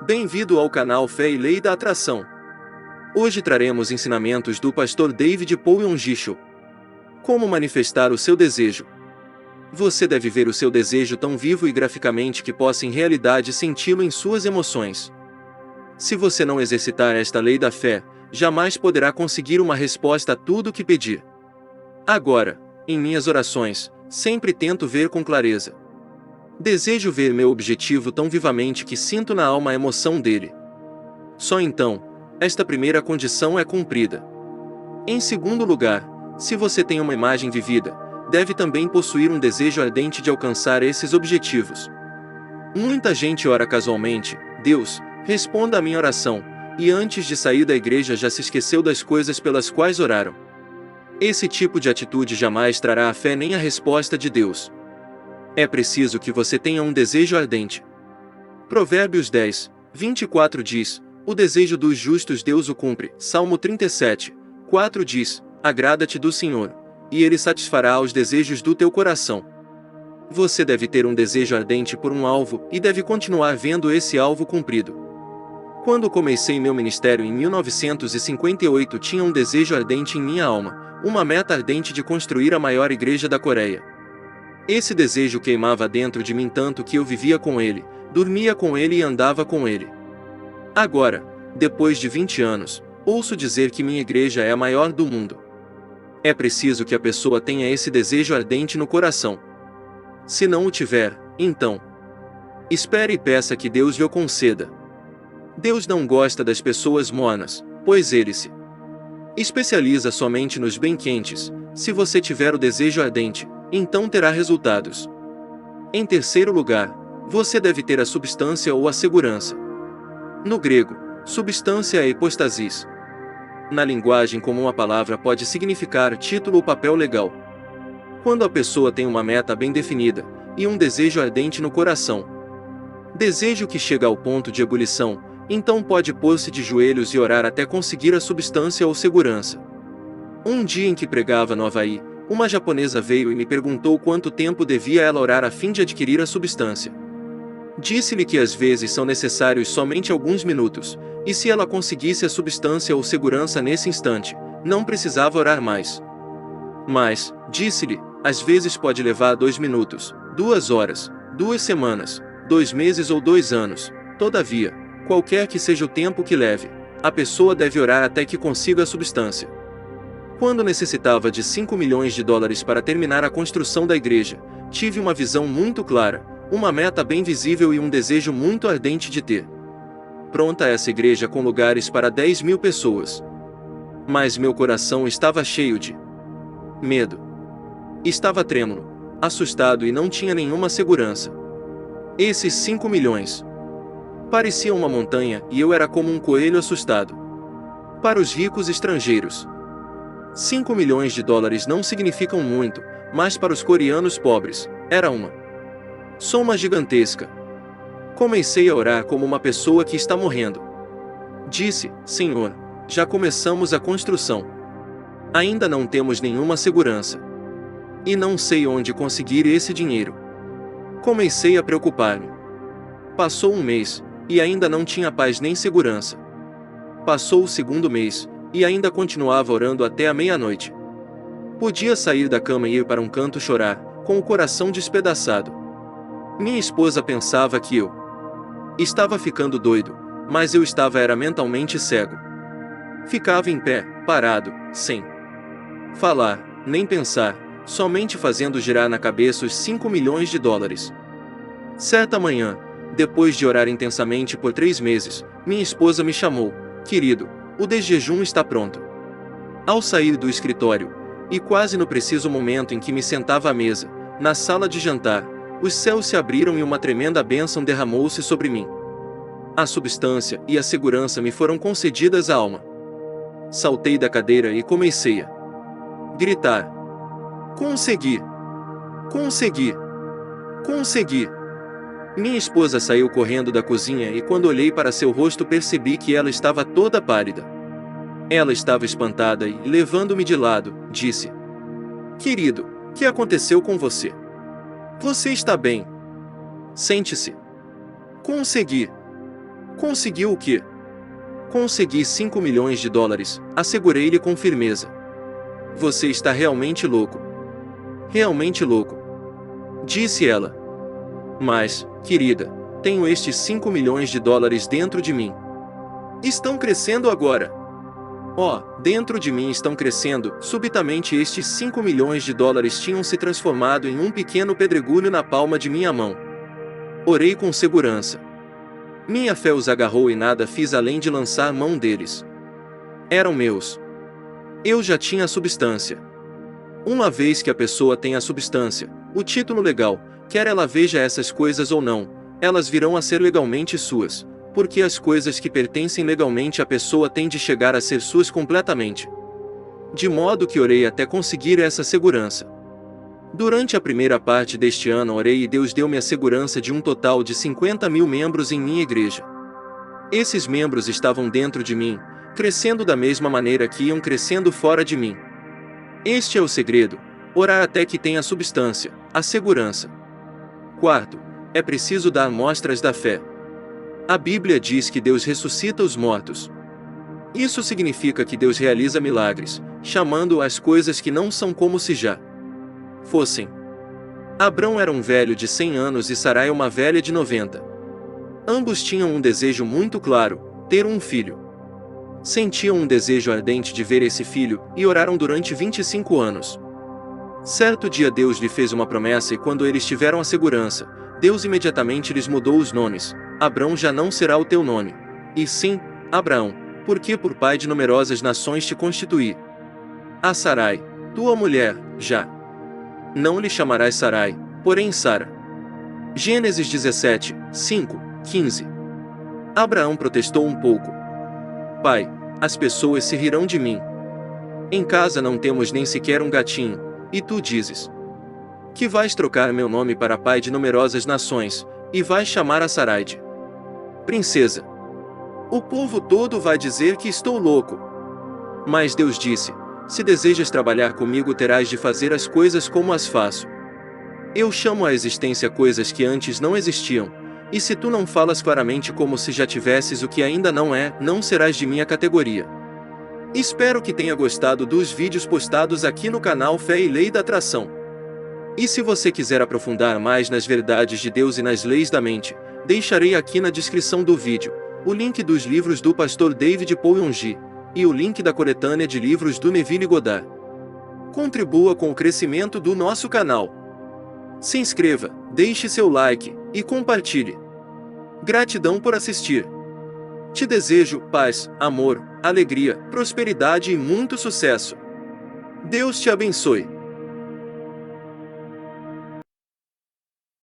Bem-vindo ao canal Fé e Lei da Atração. Hoje traremos ensinamentos do pastor David Paul Gisho. Como manifestar o seu desejo. Você deve ver o seu desejo tão vivo e graficamente que possa em realidade senti-lo em suas emoções. Se você não exercitar esta lei da fé, jamais poderá conseguir uma resposta a tudo o que pedir. Agora, em minhas orações, sempre tento ver com clareza. Desejo ver meu objetivo tão vivamente que sinto na alma a emoção dele. Só então, esta primeira condição é cumprida. Em segundo lugar, se você tem uma imagem vivida, deve também possuir um desejo ardente de alcançar esses objetivos. Muita gente ora casualmente: Deus, responda a minha oração, e antes de sair da igreja já se esqueceu das coisas pelas quais oraram. Esse tipo de atitude jamais trará a fé nem a resposta de Deus. É preciso que você tenha um desejo ardente. Provérbios 10, 24 diz: o desejo dos justos Deus o cumpre. Salmo 37, 4 diz: agrada-te do Senhor, e Ele satisfará os desejos do teu coração. Você deve ter um desejo ardente por um alvo, e deve continuar vendo esse alvo cumprido. Quando comecei meu ministério em 1958 tinha um desejo ardente em minha alma, uma meta ardente de construir a maior igreja da Coreia. Esse desejo queimava dentro de mim tanto que eu vivia com ele, dormia com ele e andava com ele. Agora, depois de 20 anos, ouço dizer que minha igreja é a maior do mundo. É preciso que a pessoa tenha esse desejo ardente no coração. Se não o tiver, então, espere e peça que Deus lhe o conceda. Deus não gosta das pessoas mornas, pois Ele se especializa somente nos bem quentes. Se você tiver o desejo ardente, então terá resultados. Em terceiro lugar, você deve ter a substância ou a segurança. No grego, substância é hipostasis. Na linguagem comum a palavra pode significar título ou papel legal. Quando a pessoa tem uma meta bem definida, e um desejo ardente no coração, desejo que chega ao ponto de ebulição, então pode pôr-se de joelhos e orar até conseguir a substância ou segurança. Um dia em que pregava no Havaí, uma japonesa veio e me perguntou quanto tempo devia ela orar a fim de adquirir a substância. Disse-lhe que às vezes são necessários somente alguns minutos, e se ela conseguisse a substância ou segurança nesse instante, não precisava orar mais. Mas, disse-lhe, às vezes pode levar 2 minutos, 2 horas, 2 semanas, 2 meses ou 2 anos. Todavia, qualquer que seja o tempo que leve, a pessoa deve orar até que consiga a substância. Quando necessitava de 5 milhões de dólares para terminar a construção da igreja, tive uma visão muito clara, uma meta bem visível e um desejo muito ardente de ter pronta essa igreja com lugares para 10 mil pessoas. Mas meu coração estava cheio de medo. Estava trêmulo, assustado e não tinha nenhuma segurança. Esses 5 milhões pareciam uma montanha e eu era como um coelho assustado. Para os ricos estrangeiros, 5 milhões de dólares não significam muito, mas para os coreanos pobres, era uma soma gigantesca. Comecei a orar como uma pessoa que está morrendo. Disse: Senhor, já começamos a construção. Ainda não temos nenhuma segurança. E não sei onde conseguir esse dinheiro. Comecei a preocupar-me. Passou um mês, e ainda não tinha paz nem segurança. Passou o segundo mês, e ainda continuava orando até a meia-noite. Podia sair da cama e ir para um canto chorar, com o coração despedaçado. Minha esposa pensava que eu estava ficando doido, mas eu era mentalmente cego. Ficava em pé, parado, sem falar, nem pensar, somente fazendo girar na cabeça os 5 milhões de dólares. Certa manhã, depois de orar intensamente por 3 meses, minha esposa me chamou: querido, o desjejum está pronto. Ao sair do escritório, e quase no preciso momento em que me sentava à mesa, na sala de jantar, os céus se abriram e uma tremenda bênção derramou-se sobre mim. A substância e a segurança me foram concedidas à alma. Saltei da cadeira e comecei a gritar: consegui! Consegui! Consegui! Minha esposa saiu correndo da cozinha e quando olhei para seu rosto percebi que ela estava toda pálida. Ela estava espantada e, levando-me de lado, disse: querido, o que aconteceu com você? Você está bem? Sente-se. Consegui. Conseguiu o quê? Consegui 5 milhões de dólares, assegurei-lhe com firmeza. Você está realmente louco. Realmente louco. Disse ela. Mas, querida, tenho estes 5 milhões de dólares dentro de mim. Estão crescendo agora. Dentro de mim estão crescendo. Subitamente estes 5 milhões de dólares tinham se transformado em um pequeno pedregulho na palma de minha mão. Orei com segurança. Minha fé os agarrou e nada fiz além de lançar mão deles. Eram meus. Eu já tinha a substância. Uma vez que a pessoa tem a substância, o título legal, quer ela veja essas coisas ou não, elas virão a ser legalmente suas, porque as coisas que pertencem legalmente à pessoa têm de chegar a ser suas completamente. De modo que orei até conseguir essa segurança. Durante a primeira parte deste ano orei e Deus deu-me a segurança de um total de 50 mil membros em minha igreja. Esses membros estavam dentro de mim, crescendo da mesma maneira que iam crescendo fora de mim. Este é o segredo: orar até que tenha substância, a segurança. Quarto, é preciso dar mostras da fé. A Bíblia diz que Deus ressuscita os mortos. Isso significa que Deus realiza milagres, chamando as coisas que não são como se já fossem. Abrão era um velho de 100 anos e Sarai uma velha de 90. Ambos tinham um desejo muito claro: ter um filho. Sentiam um desejo ardente de ver esse filho, e oraram durante 25 anos. Certo dia Deus lhe fez uma promessa e quando eles tiveram a segurança, Deus imediatamente lhes mudou os nomes. Abrão já não será o teu nome, e sim, Abraão, porque por pai de numerosas nações te constituí. A Sarai, tua mulher, já não lhe chamarás Sarai, porém Sara. Gênesis 17, 5, 15. Abraão protestou um pouco. Pai, as pessoas se rirão de mim. Em casa não temos nem sequer um gatinho, e tu dizes que vais trocar meu nome para pai de numerosas nações, e vais chamar a Sarai de princesa. O povo todo vai dizer que estou louco. Mas Deus disse: se desejas trabalhar comigo terás de fazer as coisas como as faço. Eu chamo à existência coisas que antes não existiam, e se tu não falas claramente como se já tivesses o que ainda não é, não serás de minha categoria. Espero que tenha gostado dos vídeos postados aqui no canal Fé e Lei da Atração. E se você quiser aprofundar mais nas verdades de Deus e nas leis da mente, deixarei aqui na descrição do vídeo o link dos livros do pastor David Paul Yonggi, e o link da coletânea de livros do Neville Goddard. Contribua com o crescimento do nosso canal. Se inscreva, deixe seu like, e compartilhe. Gratidão por assistir. Te desejo paz, amor, alegria, prosperidade e muito sucesso. Deus te abençoe.